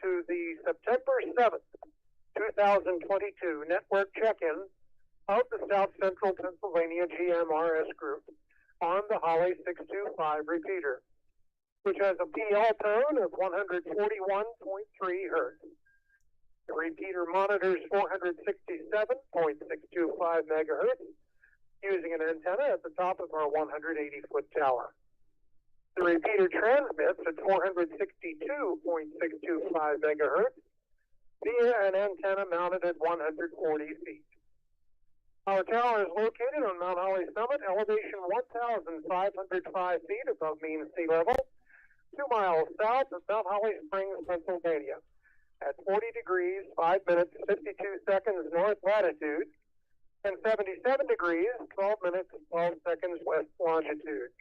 to the September 7th, 2022 network check-in of the South Central Pennsylvania GMRS group on the Holly 625 repeater, which has a PL tone of 141.3 hertz. The repeater monitors 467.625 megahertz using an antenna at the top of our 180-foot tower. The repeater transmits at 462.625 megahertz via an antenna mounted at 140 feet. Our tower is located on Mount Holly summit, elevation 1,505 feet above mean sea level, 2 miles south of Mount Holly Springs, Pennsylvania, at 40 degrees, 5 minutes, 52 seconds north latitude, and 77 degrees, 12 minutes, 12 seconds west longitude.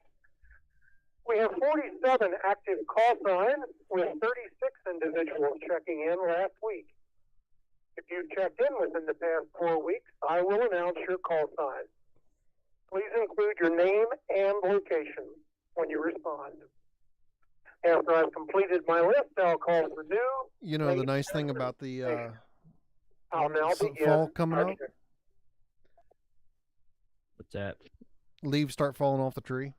We have 47 active call signs with 36 individuals checking in last week. If you checked in within the past 4 weeks, I will announce your call sign. Please include your name and location when you respond. After I've completed my list, I'll call for due. You know, the nice thing about the I'll now fall coming up? What's that? Leaves start falling off the tree.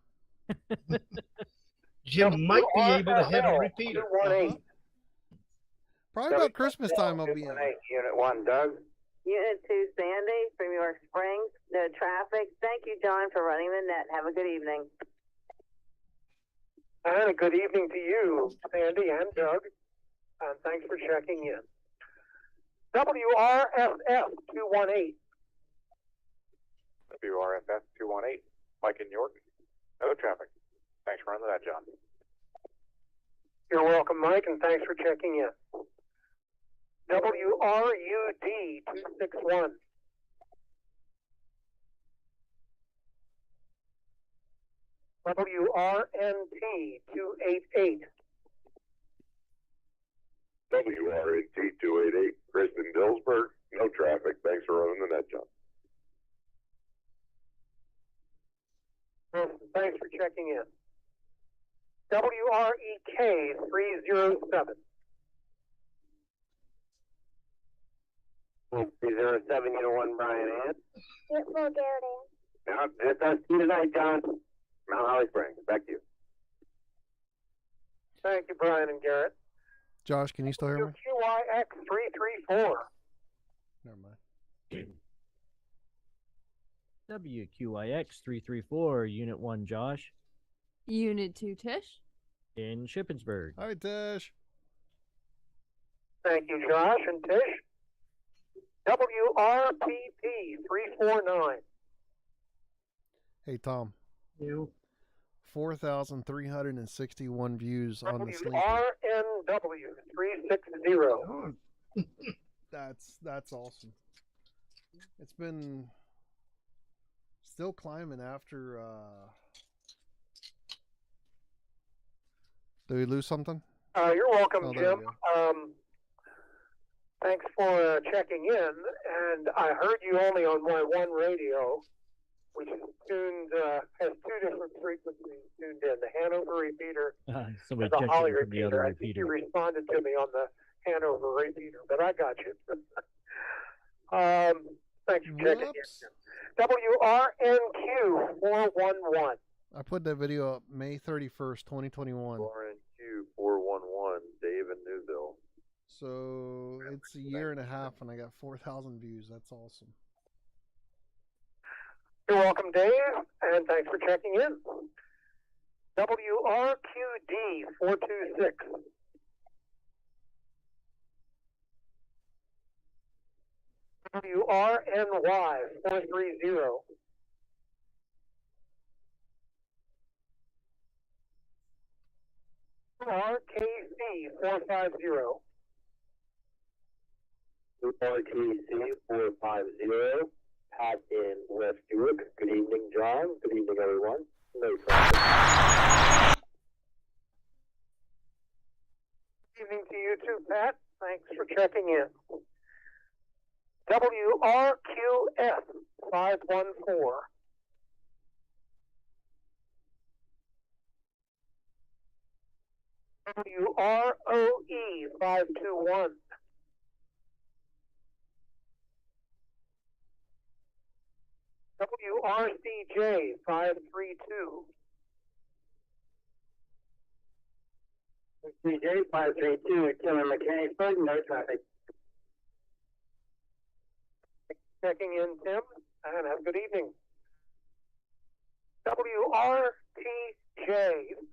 Jim might be able to hit a repeater. Probably about Christmas time I'll be in. Unit 1, Doug. Unit 2, Sandy from York Springs. No traffic. Thank you, John, for running the net. Have a good evening. And a good evening to you, Sandy and Doug. And thanks for checking in. WRFF 218. WRFF 218. Mike in York. No traffic. Thanks for running that, John. You're welcome, Mike, and thanks for checking in. WRUD 261. WRNT 288. WRNT 288. Kristen Dillsburg. No traffic. Thanks for running the net, John. Thanks for checking in. WREK 307. 307, Unit 1, Brian Ann. Unit 4, Garrett Ann. Now, just us two tonight, John. Mount Holly Springs. Back to you. Thank you, Brian and Garrett. Josh, can you still hear me? QYX 334. Never mind. WQIX 334, Unit 1, Josh. Unit 2, Tish. In Shippensburg. Hi, Tish. Thank you, Josh and Tish. WRPP 349. Hey, Tom. You. 4,361 views on the sleeper. WRNW 360. That's awesome. It's been still climbing after did we lose something? You're welcome, Oh, Jim. Thanks for checking in. And I heard you only on my one radio, which is tuned, has 2 different frequencies tuned in, the Hanover repeater and Somebody the checked Holly in from the other repeater. I think repeater. you responded to me on the Hanover repeater, but I got you. Thanks for checking in. WRNQ 411. I put that video up May 31st, 2021. WRNQ 411. Dave in Newville. So it's a year and a half and I got 4,000 views. That's awesome. You're welcome, Dave, and thanks for checking in. WRQD 426. WRNY 430. RKC 450. RKC 450. Pat in West Newark. Good evening, John. Good evening, everyone. No traffic. Good evening to you too, Pat. Thanks for checking in. WRQS 514. WROE 521. WRCJ 532. CJ 532 at Tiller Mechanicsburg, no traffic. Checking in, Tim, and have a good evening. WRTJ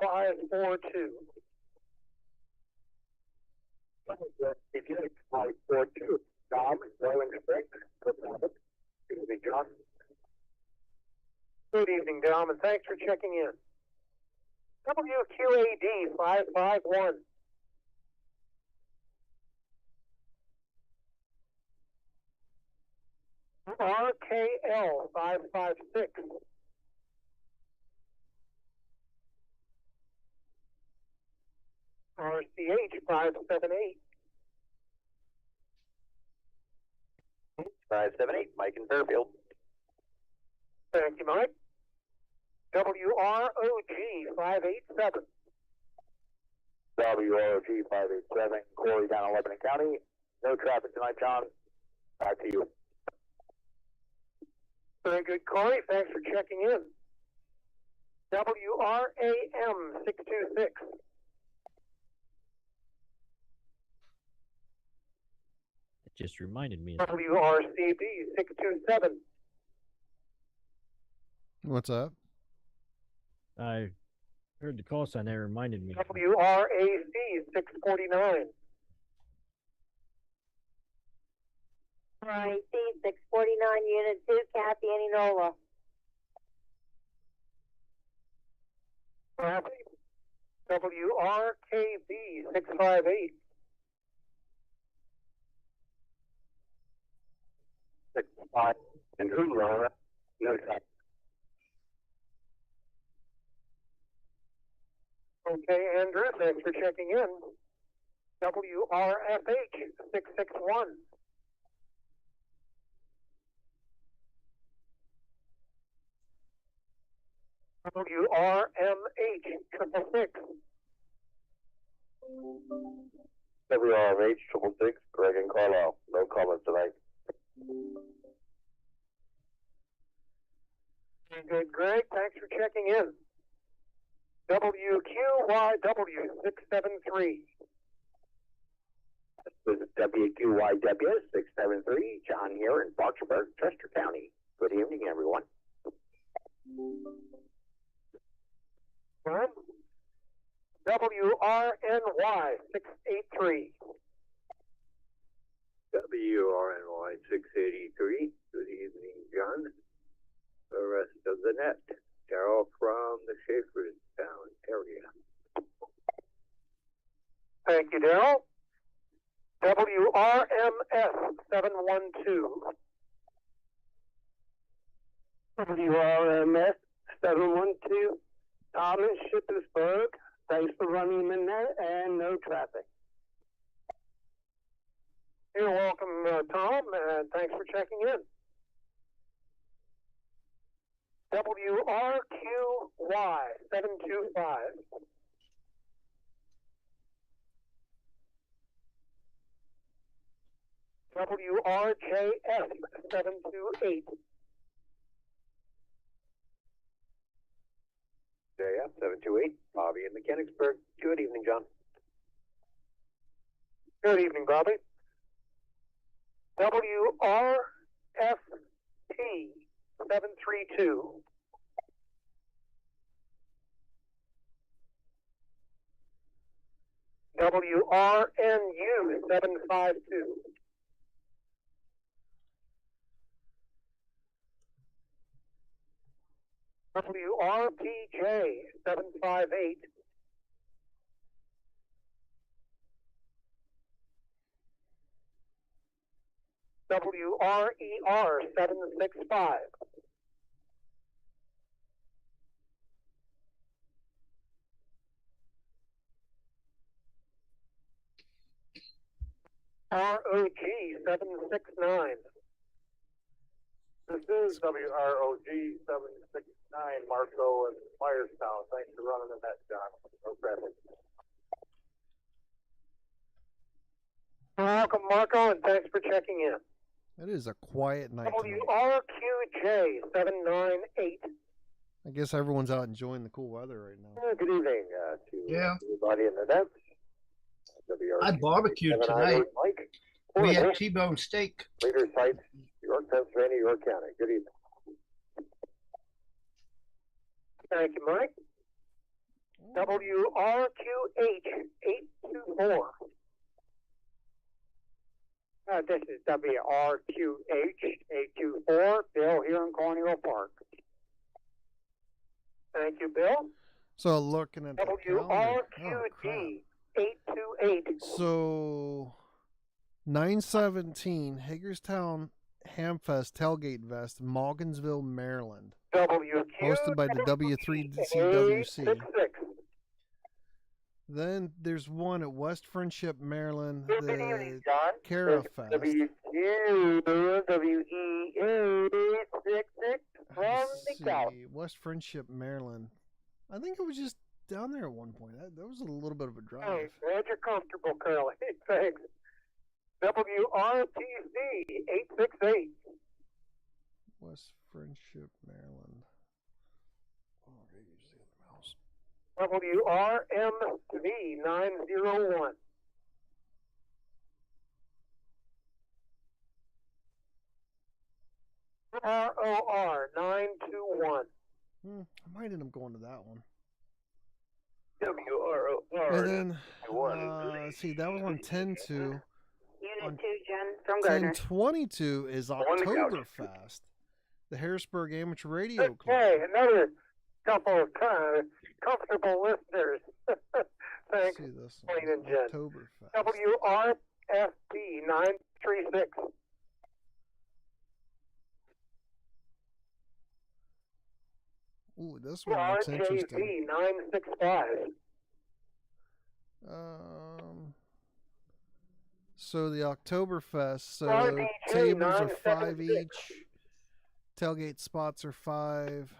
542. If you 542, Dom, Rolling Springs, good traffic. Excuse me, John. Good evening, Dom, and thanks for checking in. WQAD 551. RKL 556. RCH 578. 578, Mike in Fairfield. Thank you, Mike. WROG 587. WROG 587, Corey down in Lebanon County. No traffic tonight, John. Back to you. Very good, Corey. Thanks for checking in. WRAM 626. It just reminded me. WRCB 627. What's up? I heard the call sign. That reminded me. WRAC 649. RAC 649, Unit 2, Kathy Aninola. WRKB 658. 65, and who, Laura? No traffic. Okay, Andrew, thanks for checking in. WRFH 661. WRMH 666. WRMH 666, Greg and Carlisle. No comments tonight. Good, Greg. Thanks for checking in. WQYW 673. This is WQYW 673, John here in Boxburg, Chester County. Good evening, everyone. WRNY 683. WRNY 683. Good evening, John. The rest of the net. Daryl from the Schaeferstown area. Thank you, Daryl. WRMS 712. WRMS 712, Thomas Shippensburg. Thanks for running the net and no traffic. You're welcome, Tom, and thanks for checking in. WRQY 725. WRJS 728. JF 728, Bobby in Mechanicsburg. Good evening, John. Good evening, Bobby. WRFT 732. WRNU 752. WRPJ 758. WRER 765. ROG 769. This is WROG 769, Marco and Myerstown. Thanks for running the net, John. No traffic. You're welcome, Marco, and thanks for checking in. It is a quiet night tonight. WRQJ 798. I guess everyone's out enjoying the cool weather right now. Good evening to everybody in the net. I barbecued tonight. Mike. We had T-bone steak. Leader site, York, Pennsylvania, York County. Good evening. Thank you, Mike. WRQH 824. This is WRQH 824. Bill here in Cornwall Park. Thank you, Bill. So looking at the calendar, WRQG 828. So 9/17 Hagerstown Hamfest Tailgate Vest, Morgansville, Maryland. Hosted by the W3CWC. Then there's one at West Friendship, Maryland, the Cara Fest. WE866 from the South. West Friendship, Maryland. I think it was just down there at one point. That was a little bit of a drive. Hey, glad you're comfortable, Curly. Thanks. WRTC 868. West Friendship, Maryland. Oh, I gotta use the other mouse. WRMV 901. ROR 921. I might end up going to that one. WROR. And then, let's see, that was on 10-2. Unit 2, Jen from Gardner. 10/22 is Oktoberfest, the Harrisburg Amateur Radio Club. Okay, another couple of comfortable listeners. Thanks, See this Wayne and Jen. Oktoberfest. WRFP 936. Ooh, this one looks interesting. RJV 965. So the Oktoberfest, so RDJ tables are 5 976. each, tailgate spots are 5.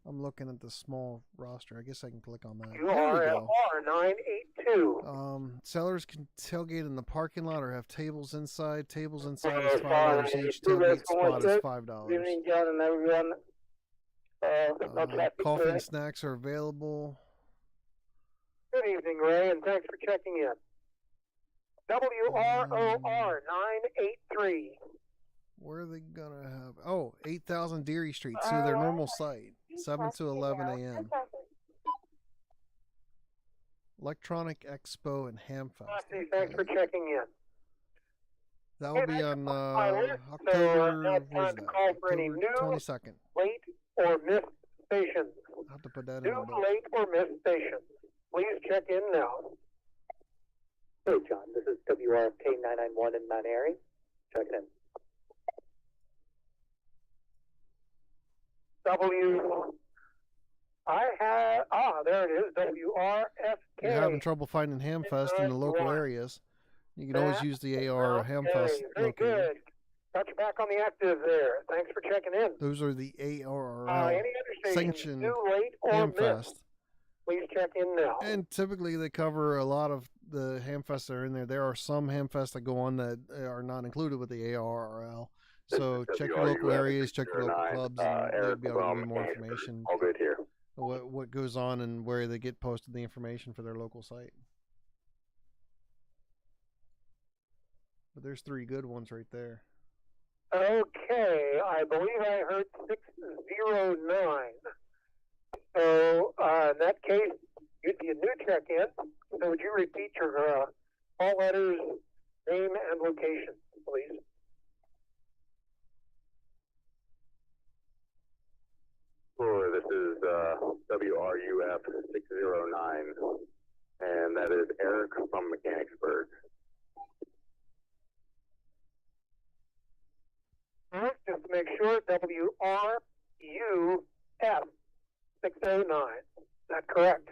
I'm looking at the small roster. I guess I can click on that. There we go. URFR 982. Sellers can tailgate in the parking lot or have tables inside. Tables inside is $5 each. Tailgate spot is $5. Good evening, John and everyone. Coffee and snacks are available. Good evening, Ray, and thanks for checking in. WROR 983. Where are they gonna have? Oh, 8000 Deary Street. See their normal site, 7 to 11 a.m. Electronic Expo and Hamfest. Thanks for checking in. That will be on October October 22nd. Late or missed stations. I'll have to put that in. New, late, or missed stations. Please check in now. Hey, John, this is WRFK 991 in Mount Airy. Check in. There it is. WRFK. You're having trouble finding Hamfest in the local areas. You can always use the AR Hamfest Very locator. good. Got you back on the active there. Thanks for checking in. Those are the ARRL Any other stations, sanctioned new, late, or missed? Hamfest. Please check in now. And typically they cover a lot of the Hamfests that are in there. There are some Hamfests that go on that are not included with the ARRL. So check your local areas, check your local clubs, and they'll be able to give you more information. All good here. What goes on and where they get posted the information for their local site. But there's 3 good ones right there. Okay, I believe I heard 609. So in that case, you'd be a new check-in. So would you repeat your call letters, name, and location, please? Sure, this is WRUF 609, and that is Eric from Mechanicsburg. Just to make sure, WRUF 609. Is that correct?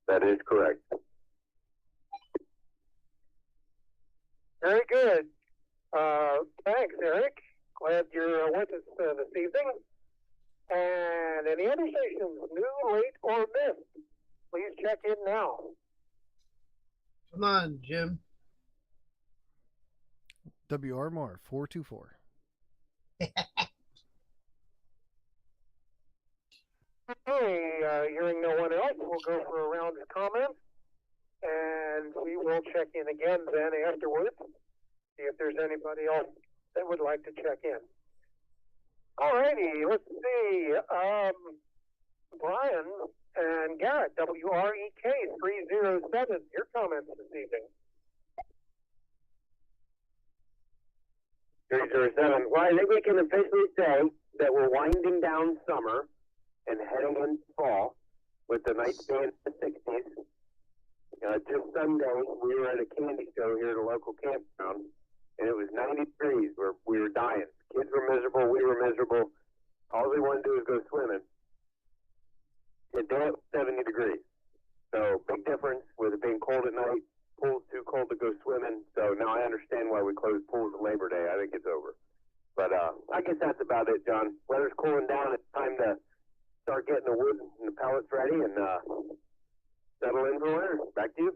That is correct. Very good. Thanks, Eric. Glad you're with us this evening. And any other stations, new, late, or missed? Please check in now. Come on, Jim. WRMR 424. Okay, hearing no one else, we'll go for a round of comments, and we will check in again then afterwards, see if there's anybody else that would like to check in. Alrighty, let's see. Brian and Garrett, WREK 307, your comments this evening. 307. Well, I think we can officially say that we're winding down summer and heading into fall with the nights being in the 60s. Just Sunday, we were at a candy show here at a local campground, and it was 90 degrees where we were dying. Kids were miserable, we were miserable. All they wanted to do was go swimming. Today it was 70 degrees. So big difference with it being cold at night. Pool's too cold to go swimming. So now I understand why we closed pools at Labor Day. I think it's over. But I guess that's about it, John. Weather's cooling down. It's time to start getting the wood and the pellets ready and settle in for winter. Back to you.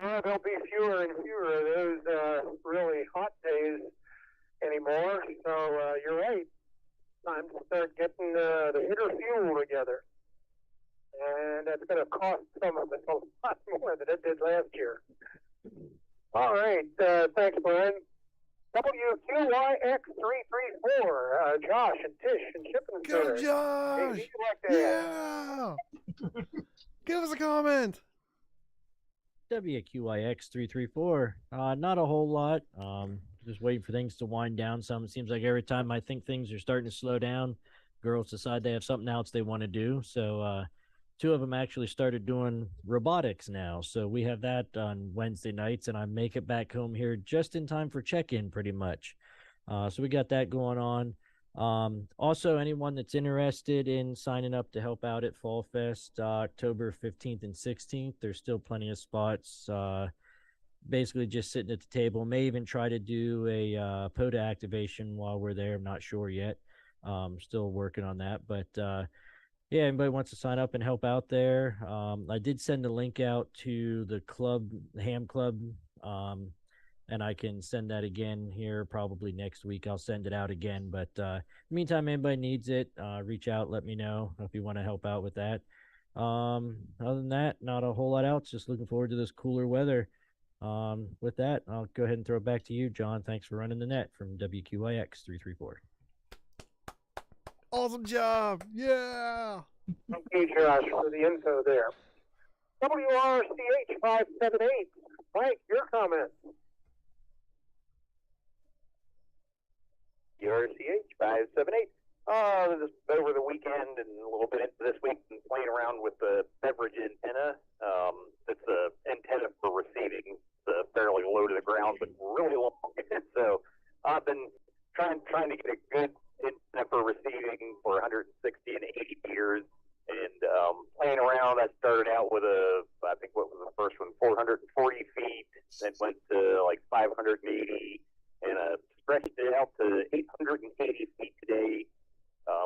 There'll be fewer and fewer of those really hot days anymore. So you're right. Time to start getting the hitter fuel together. And that's going to cost some of us a lot more than it did last year. All right. Thanks, Brian. WQYX334, Josh and Tish and Shipping Go, Center. Josh! Hey, like that? Yeah! Give us a comment. WQIX 334. Not a whole lot. Just waiting for things to wind down some. It seems like every time I think things are starting to slow down, girls decide they have something else they want to do. So two of them actually started doing robotics now. So we have that on Wednesday nights, and I make it back home here just in time for check-in pretty much. So we got that going on. Also, anyone that's interested in signing up to help out at Fall Fest, October 15th and 16th, there's still plenty of spots. Basically just sitting at the table. May even try to do a POTA activation while we're there. I'm not sure yet. Still working on that. But yeah, anybody wants to sign up and help out there. I did send a link out to the club, the Ham Club, and I can send that again here probably next week. I'll send it out again. But in the meantime, anybody needs it, reach out, let me know if you want to help out with that. Other than that, not a whole lot else. Just looking forward to this cooler weather. With that, I'll go ahead and throw it back to you, John. Thanks for running the net from WQIX 334. Awesome job. Yeah. Thank you, Josh, for the info there. WRCH 578, Mike, your comments. WRCH 578. Just over the weekend and a little bit into this week, been playing around with the beverage antenna. It's an antenna for receiving. It's fairly low to the ground, but really long. So I've been trying to get a good antenna for receiving for 160 and 80 meters. And playing around, I started out with I think what was the first one, 440 feet. Then went to like 580, and stretched it out to 880 feet today,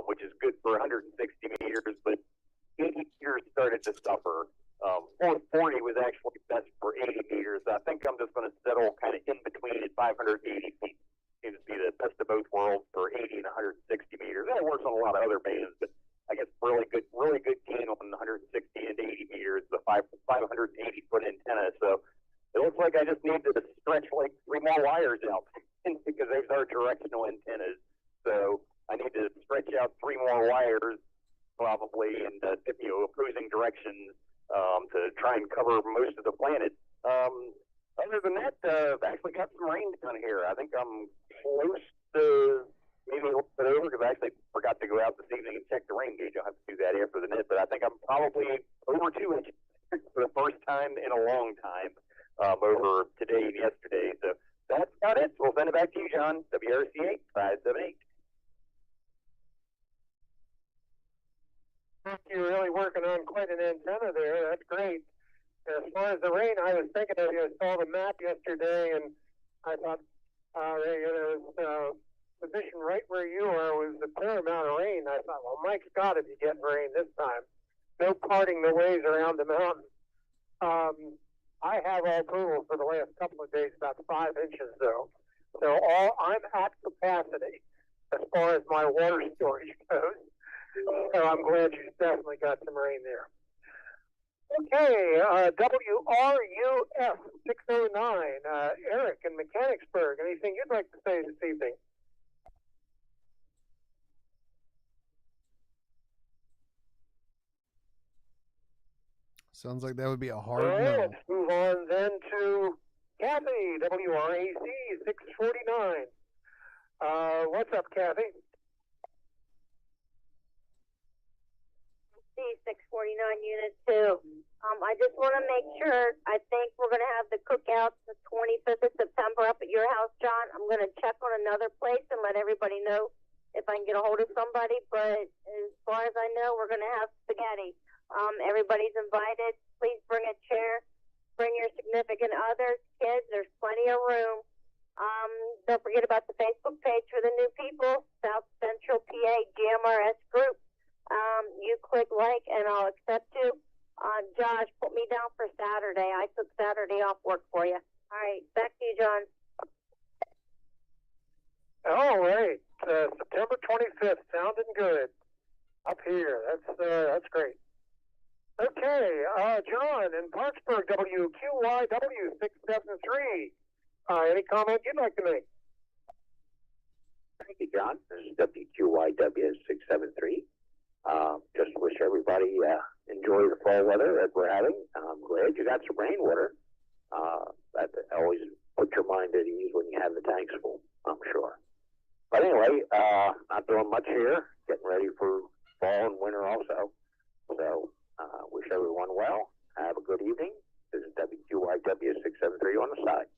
which is good for 160 meters, but 80 meters started to suffer. 440 was actually best for 80 meters. I think I'm just going to settle kind of in between at 580 feet. Seems to be the best of both worlds for 80 and 160 meters. That works on a lot of other bands, but I guess really good gain on 160 and 80 meters, the 580 foot antenna. So it looks like I just need to stretch like 3 more wires out because those are directional antennas. So I need to stretch out 3 more wires probably in opposing directions to try and cover most of the planet. Other than that, I've actually got some rain down here. I think I'm close to maybe a little bit over because I actually forgot to go out this evening and check the rain gauge. I'll have to do that after the net, but I think I'm probably over 2 inches for the first time in a long time over today and yesterday. So that's about it. We'll send it back to you, John. WRCH 578. You're really working on quite an antenna there. That's great. As far as the rain, I was thinking of you. I saw the map yesterday, and I thought, position right where you are was a fair amount of rain. I thought, well, Mike's got to be getting rain this time. No parting the ways around the mountain. I have all approval for the last couple of days, about 5 inches though. So I'm at capacity as far as my water storage goes. So I'm glad you definitely got some rain there. Okay, WRUF 609, Eric in Mechanicsburg. Anything you'd like to say this evening? Sounds like that would be a hard All right, no. let's move on then to Kathy, WRAC 649. What's up, Kathy? C649 Unit 2. I just want to make sure, I think we're going to have the cookouts the 25th of September up at your house, John. I'm going to check on another place and let everybody know if I can get a hold of somebody, but as far as I know, we're going to have spaghetti. Everybody's invited. Please bring a chair. Bring your significant others, kids. There's plenty of room. Don't forget about the Facebook page for the new people, South Central PA GMRS group. You click like and I'll accept you. Josh, put me down for Saturday. I took Saturday off work for you. All right, back to you, John. All right, September 25th, sounding good up here. That's great. Okay, John in Parksburg, WQYW 673. Any comment you'd like to make? Thank you, John. This is WQYW 673. Just wish everybody enjoy the fall weather that we're having. I'm glad you got some rainwater. That always puts your mind at ease when you have the tanks full, I'm sure. But anyway, not doing much here. Getting ready for fall and winter also. So wish everyone well. Have a good evening. This is WQYW 673 on the side.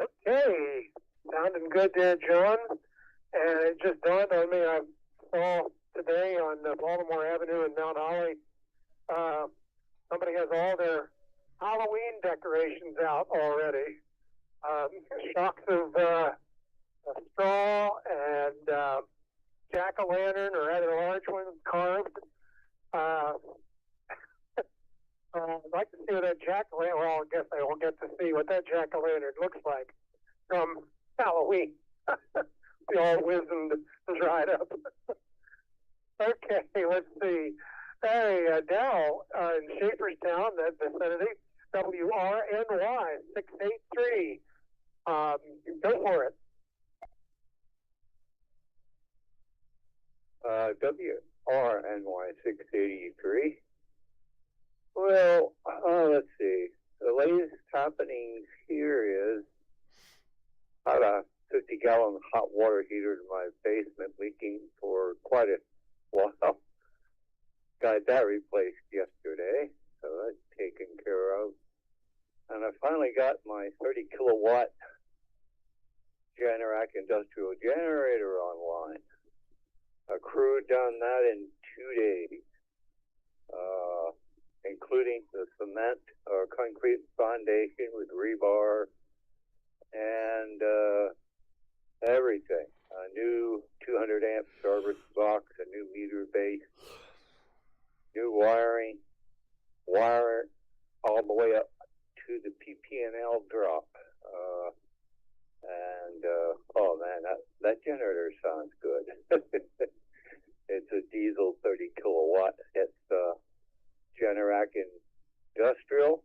Okay, sounding good there, John. And it just dawned on me, I saw today on Baltimore Avenue in Mount Holly, somebody has all their Halloween decorations out already. Shocks of straw and jack-o'-lantern, or rather large ones, carved. I'd like to see what that jack-o'-lantern, well, I guess I will get to see what that jack-o'-lantern looks like from Halloween. The all wisdom dried up. Okay, let's see. Hey, Dow in Schaeferstown, that vicinity, WRNY 683. Go for it. WRNY 683. Well, let's see. The latest happenings here is about a 50-gallon hot water heater in my basement leaking for quite a while. Got that replaced yesterday, so that's taken care of. And I finally got my 30 kilowatt Generac industrial generator online. A crew done that in 2 days, including the cement or concrete foundation with rebar and everything. A new 200 amp service box, a new meter base, new wiring, wire all the way up to the PP&L drop. Oh man, that generator sounds good. It's a diesel 30 kilowatt. It's Generac Industrial,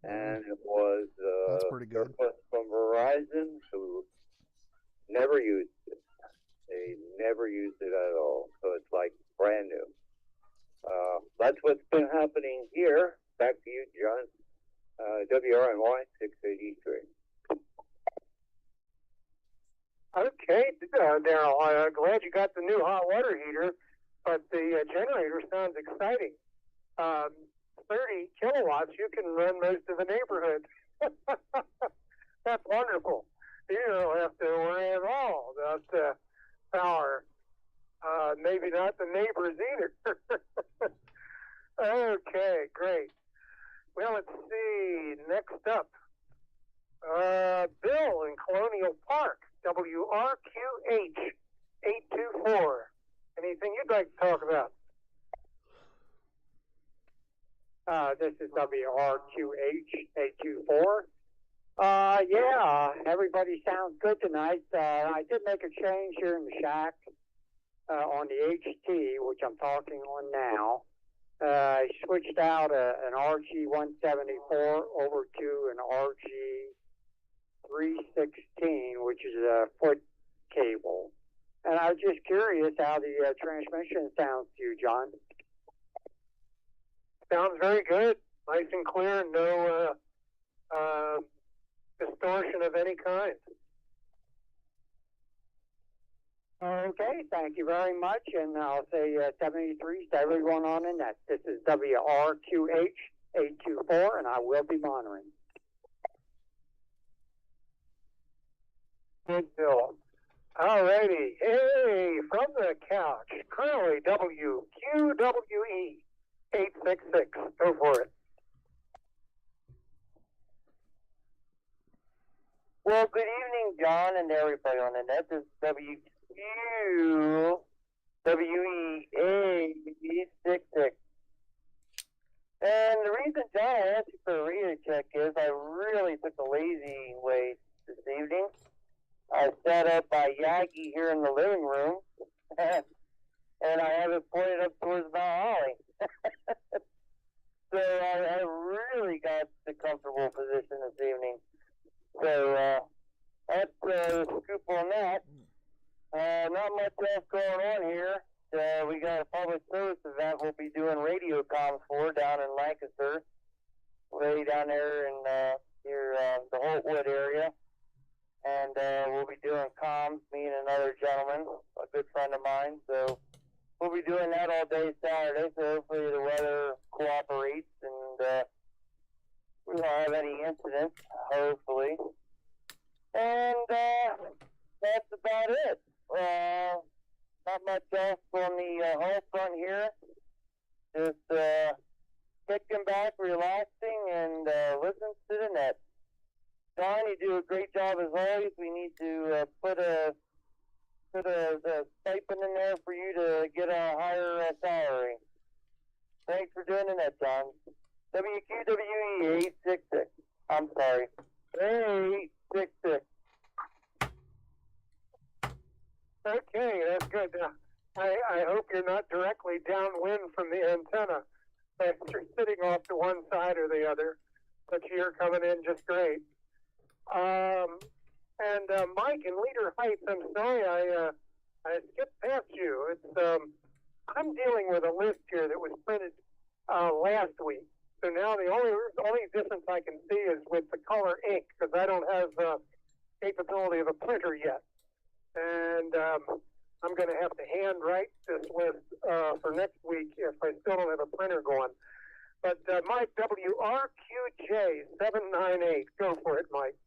and it was That's pretty good. surplus from Verizon, who never used it. They never used it at all, so it's like brand new. That's what's been happening here. Back to you, John. WRNY 683. Okay, Daryl, I'm glad you got the new hot water heater, but the generator sounds exciting. 30 kilowatts, you can run most of the neighborhood. That's wonderful. You don't have to worry at all about power. Maybe not the neighbors either. Okay, great. Well, let's see. Next up, Bill in Colonial Park, WRQH-824. Anything you'd like to talk about? This is WRQH-824. Yeah, everybody sounds good tonight. I did make a change here in the shack on the HT, which I'm talking on now. I switched out an RG174 over to an RG316, which is a foot cable. And I was just curious how the transmission sounds to you, John. Sounds very good. Nice and clear. No distortion of any kind. Okay, thank you very much. And I'll say 73 to everyone on the net. This is WRQH-824, and I will be monitoring. Good, Bill. Alrighty. Hey, from the couch, currently WQWE-866. Go for it. Well, good evening, John, and everybody on the net. This is WQWE-866. And the reason, John, I asked you for a radio check is I really took a lazy way this evening. I sat up by Yagi here in the living room, and I have it pointed up towards Mount Holly. So I really got the comfortable position this evening. So that's the scoop on that. Not much else going on here. We got a public service event we'll be doing radio comms for down in Lancaster, way down there in near the Holtwood area. And we'll be doing comms, me and another gentleman, a good friend of mine. So we'll be doing that all day Saturday. So hopefully the weather cooperates and we won't have any incidents, hopefully. And that's about it. Not much else on the home front here. Just kicking back, relaxing, and listening to the net. John, you do a great job as always. We need to put a stipend in there for you to get a higher salary. Thanks for doing the net, John. WQWE-866. I'm sorry. 866. Okay, that's good. I hope you're not directly downwind from the antenna. If you're sitting off to one side or the other, but you're coming in just great. Mike in Leader Heights, I'm sorry I skipped past you. It's I'm dealing with a list here that was printed last week. So now the only difference I can see is with the color ink, because I don't have the capability of a printer yet. And I'm going to have to hand write this list for next week if I still don't have a printer going. But Mike, WRQJ798, go for it, Mike.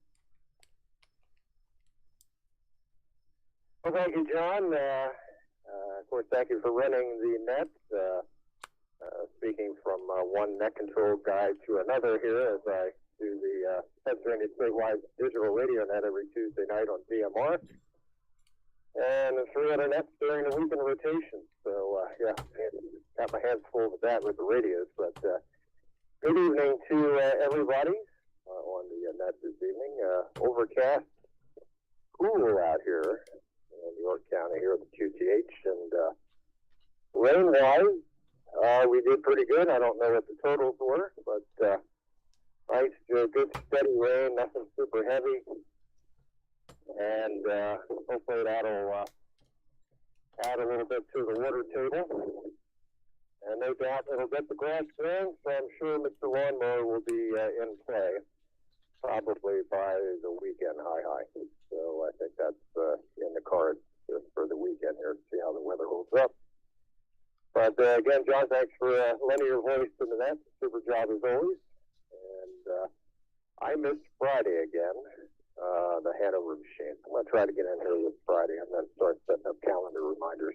Well, thank you, John. Of course, thank you for running the net. Speaking from one net control guy to another here as I do the Pennsylvania Statewide Digital Radio Net every Tuesday night on GMR. And 3 other nets during the weekend rotation. So, yeah, got my hands full with that with the radios. But good evening to everybody on the net this evening. Overcast, cool out here in York County here at the QTH. And rain-wise, we did pretty good. I don't know what the totals were, but nice, good, steady rain, nothing super heavy. And hopefully that'll add a little bit to the water table. And no doubt it'll get the grass growing, so I'm sure Mr. Lawnmower will be in play probably by the weekend high. So I think that's in the cards just for the weekend here to see how the weather holds up. But again, John, thanks for lending your voice to the net. Super job as always. And I missed Friday again. The Hanover machine. I'm going to try to get in here with Friday. I'm going to start setting up calendar reminders.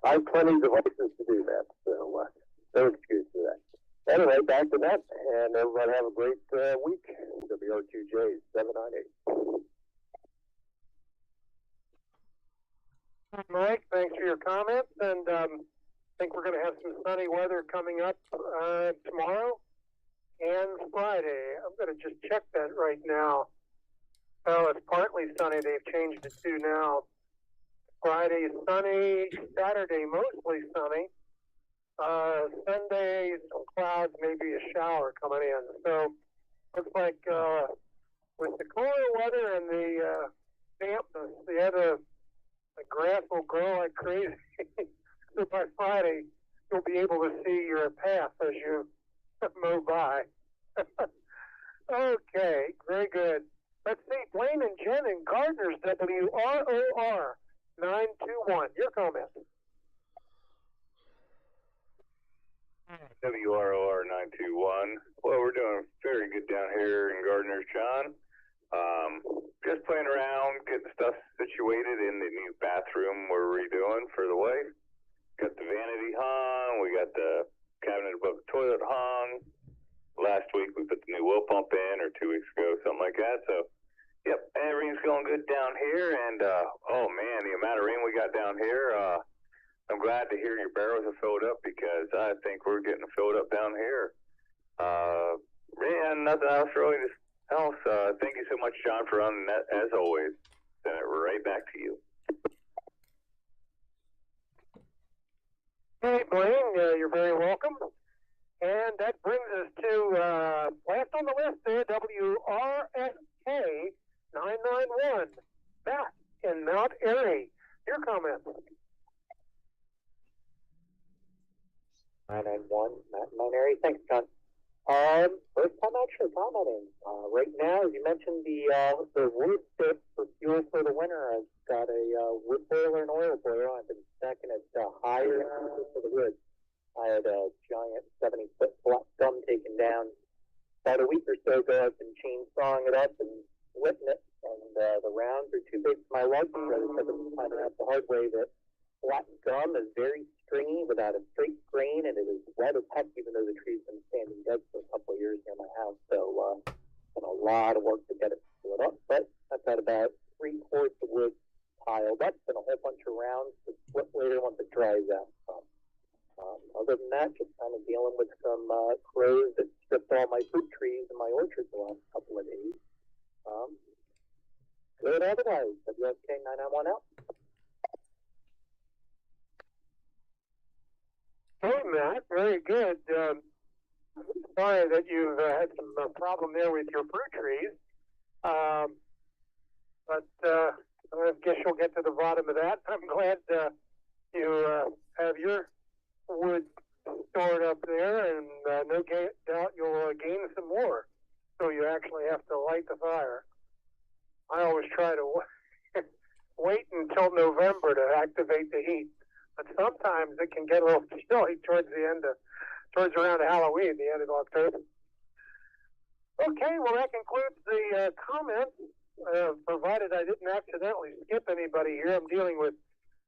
I have plenty of devices to do that, so no excuse for that. Anyway, back to that, and everybody have a great week. WR2J 798. Mike, thanks for your comments, and I think we're going to have some sunny weather coming up tomorrow and Friday. I'm going to just check that right now. Oh, it's partly sunny. They've changed it to now. Friday is sunny. Saturday mostly sunny. Sunday some clouds, maybe a shower coming in. So looks like with the cooler weather and the dampness, the grass will grow like crazy. So by Friday, you'll be able to see your path as you mow by. Okay, very good. Let's see, Blaine and Jen in Gardner's WROR 921. Your comments. WROR 921. Well, we're doing very good down here in Gardner's, John. Just playing around, getting stuff situated in the new bathroom we're redoing for the wife. Got the vanity hung, we got the cabinet above the toilet hung. Last week we put the new well pump in, or 2 weeks ago, something like that. So, yep, everything's going good down here. And, oh man, the amount of rain we got down here, I'm glad to hear your barrels are filled up, because I think we're getting filled up down here. Man, nothing else really else. Thank you so much, John, for running that, as always. Send it right back to you. Hey, Blaine, you're very welcome. And that brings us to last on the list there, WRSK 991, back in Mount Airy. Your comments. 991, Mount Airy. Thanks, John. First time actually commenting. Right now, as you mentioned, the wood tip for fuel for the winter. I've got a wood boiler and oil boiler. I've been stacking it higher for the wood. I had a giant 70-foot flat gum taken down about a week or so ago. I've been chainsawing it up and splitting it, and the rounds are too big for my luggage. I've been finding out the hard way that flat gum is very stringy without a straight grain, and it is wet as heck, even though the tree's been standing dead for a couple of years near my house. So it's been a lot of work to get it split up, but I've got about 3/4 of wood piled up and a whole bunch of rounds to split later once it dries out. Other than that, just kind of dealing with some crows that stripped all my fruit trees in my orchard the last couple of days. Good otherwise. WSK 991 out. Hey, Matt, very good. Sorry that you've had some problem there with your fruit trees. But I guess you'll get to the bottom of that. I'm glad you have your wood stored up there, and no doubt you'll gain some more. So you actually have to light the fire. I always try to wait until November to activate the heat. But sometimes it can get a little chilly towards around Halloween, the end of October. Okay, well that concludes the comments. Provided I didn't accidentally skip anybody here. I'm dealing with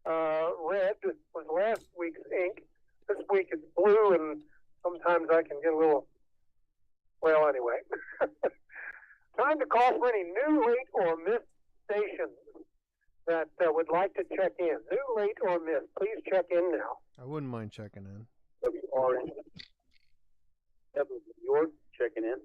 red was last week's ink. This week it's blue, and sometimes I can get a little. Well, anyway, time to call for any new, late, or missed stations that would like to check in. New, late, or missed, please check in now. I wouldn't mind checking in. WRN. New York, checking in.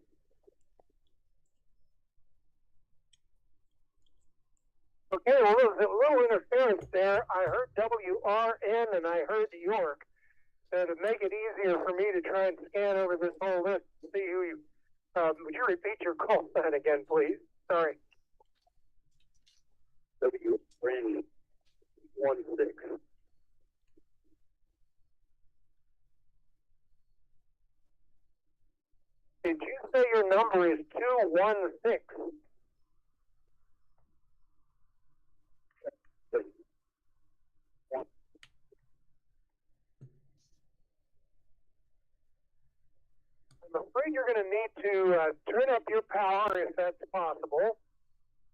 Okay, well, there was a little interference there. I heard WRN and I heard York. So to make it easier for me to try and scan over this whole list and see who you... would you repeat your call sign again, please? Sorry. WRN 16. Did you say your number is 216? I'm afraid you're going to need to turn up your power if that's possible,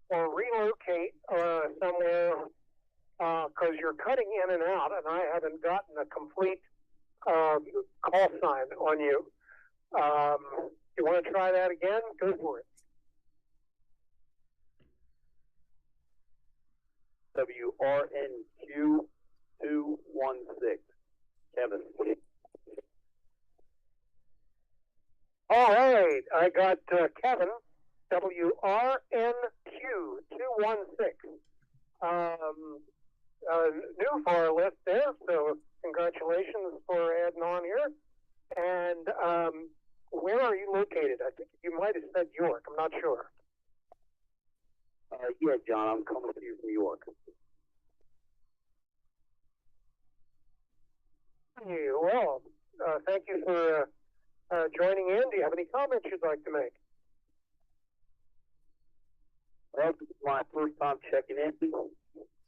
or relocate somewhere, because you're cutting in and out, and I haven't gotten a complete call sign on you. You want to try that again? Go for it. WRNQ216. Kevin. All right, I got Kevin, WRNQ216. New for our list there, so congratulations for adding on here. And where are you located? I think you might have said York. I'm not sure. Yeah, John, I'm coming to you from York. Well, thank you for joining in. Do you have any comments you'd like to make? Well, this is my first time checking in.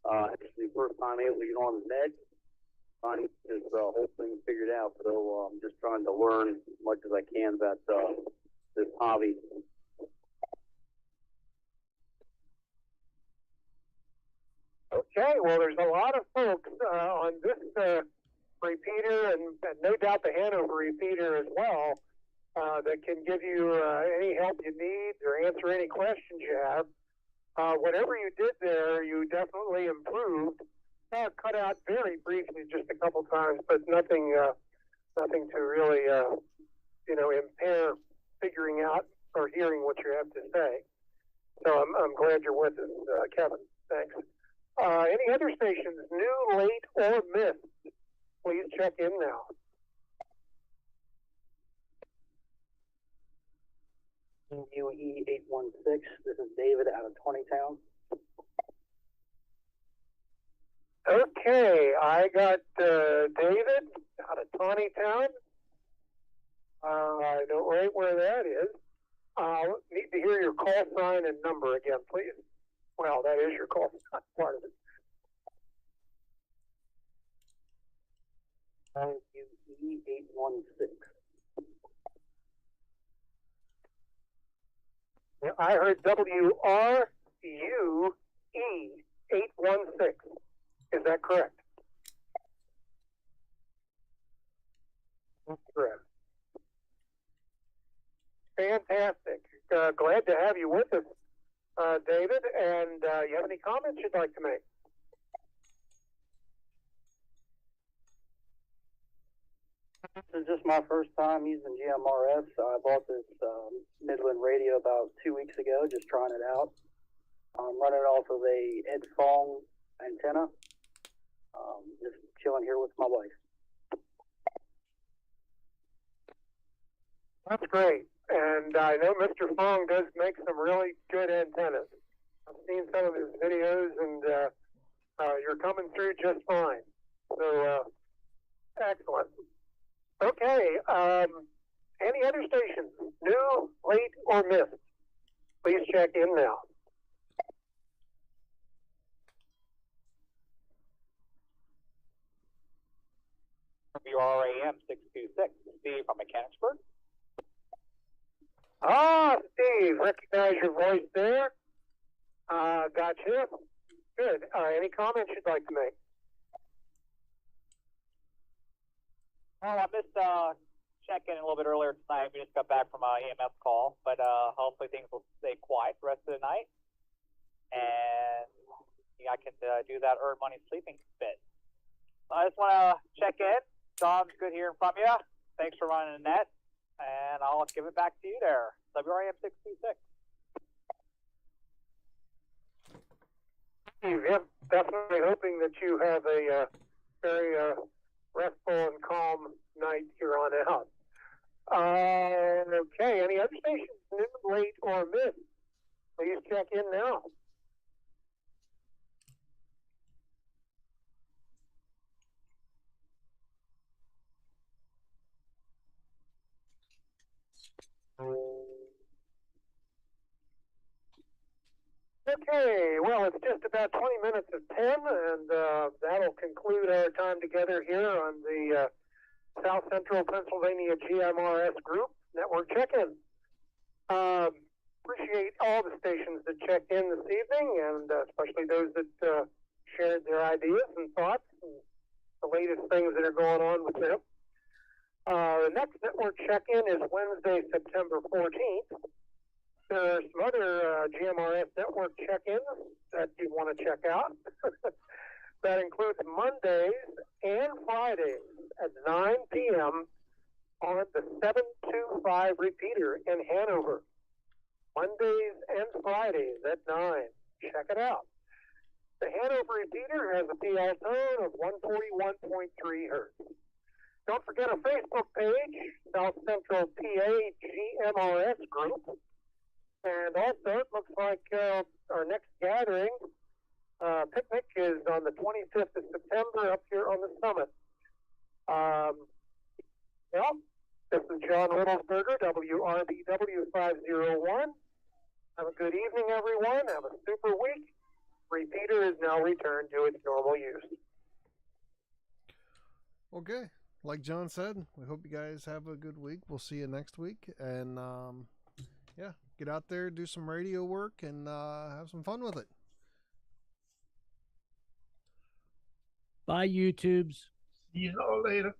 Actually, first time able to get on the net. Trying to get this whole thing figured out, so I'm just trying to learn as much as I can about this hobby. Okay, well, there's a lot of folks on this repeater, and no doubt the Hanover repeater as well, that can give you any help you need or answer any questions you have. Whatever you did there, you definitely improved. Cut out very briefly just a couple times, but nothing to really, impair figuring out or hearing what you have to say. So I'm glad you're with us, Kevin. Thanks. Any other stations, new, late, or missed? Please check in now. UE816. This is David out of 20town. Okay, I got David out of Tawnytown. I don't right where that is. Need to hear your call sign and number again, please. Well, that is your call sign, part of it. UE816. I heard WRUE816. Is that correct? That's correct. Fantastic. Glad to have you with us, David. And you have any comments you'd like to make? This is just my first time using GMRS. I bought this Midland radio about 2 weeks ago, just trying it out. I'm running it off of a Ed Fong antenna. Just chilling here with my wife. That's great. And I know Mr. Fong does make some really good antennas. I've seen some of his videos, and you're coming through just fine. So, excellent. Okay, any other stations, new, late, or missed? Please check in now. WRAM 626, Steve from Mechanicsburg. Ah, Steve, recognize your voice there. Gotcha. Good. Any comments you'd like to make? Well, I missed check-in a little bit earlier tonight. We just got back from an EMS call, but hopefully things will stay quiet the rest of the night. And I can do that earn money sleeping bit. I just want to check in. Dom's good hearing from you. Thanks for running the net. And I'll give it back to you there. WRAM 626. Yep, definitely hoping that you have a very restful and calm night here on out. Okay, any other stations, new, late, or missed? Please check in now. Okay, well, it's just about 20 minutes of 10, and that'll conclude our time together here on the South Central Pennsylvania GMRS Group Network Check-In. Appreciate all the stations that checked in this evening, and especially those that shared their ideas and thoughts and the latest things that are going on with them. The next network check-in is Wednesday, September 14th. There are some other GMRS network check-ins that you want to check out. That includes Mondays and Fridays at 9 p.m. on the 725 repeater in Hanover. Mondays and Fridays at 9. Check it out. The Hanover repeater has a PL tone of 141.3 hertz. Don't forget our Facebook page, South Central PA GMRS Group. And also, it looks like our next gathering, picnic, is on the 25th of September up here on the summit. Well, this is John Riddlesberger, WRBW 501. Have a good evening, everyone. Have a super week. Repeater is now returned to its normal use. Okay. Like John said, we hope you guys have a good week. We'll see you next week. And, yeah, get out there, do some radio work, and have some fun with it. Bye, YouTubes. See you all later.